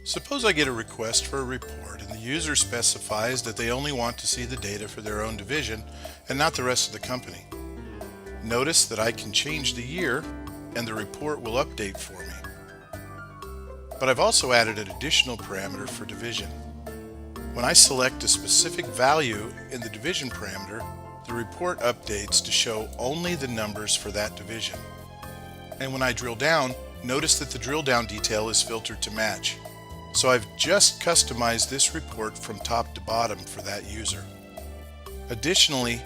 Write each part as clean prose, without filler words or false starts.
Suppose I get a request for a report and the user specifies that they only want to see the data for their own division and not the rest of the company. Notice that I can change the year and the report will update for me. But I've also added an additional parameter for division. When I select a specific value in the division parameter, the report updates to show only the numbers for that division. And when I drill down, notice that the drill down detail is filtered to match. So I've just customized this report from top to bottom for that user. Additionally,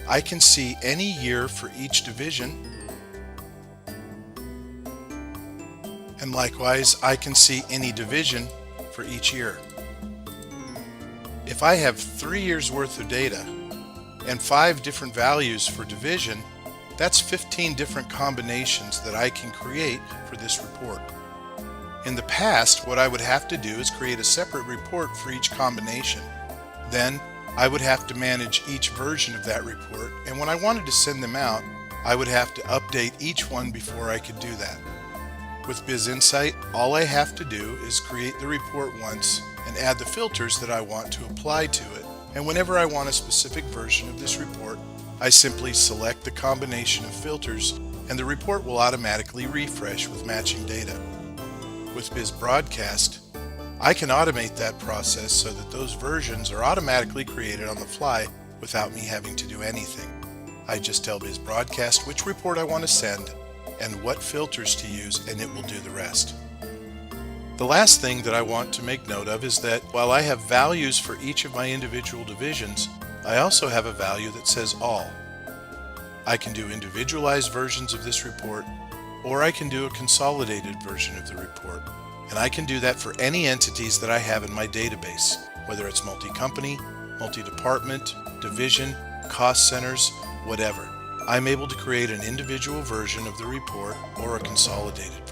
I can see any year for each division, and likewise I can see any division for each year. If I have 3 years worth of data and 5 different values for division, that's 15 different combinations that I can create for this report. In the past, what I would have to do is create a separate report for each combination. Then I would have to manage each version of that report, and when I wanted to send them out, I would have to update each one before I could do that. With BizInsight, all I have to do is create the report once and add the filters that I want to apply to it. And whenever I want a specific version of this report, I simply select the combination of filters and the report will automatically refresh with matching data. With BizBroadcast, I can automate that process so that those versions are automatically created on the fly without me having to do anything. I just tell BizBroadcast which report I want to send and what filters to use, and it will do the rest. The last thing that I want to make note of is that while I have values for each of my individual divisions, I also have a value that says all. I can do individualized versions of this report, or I can do a consolidated version of the report. And I can do that for any entities that I have in my database, whether it's multi-company, multi-department, division, cost centers, whatever. I'm able to create an individual version of the report or a consolidated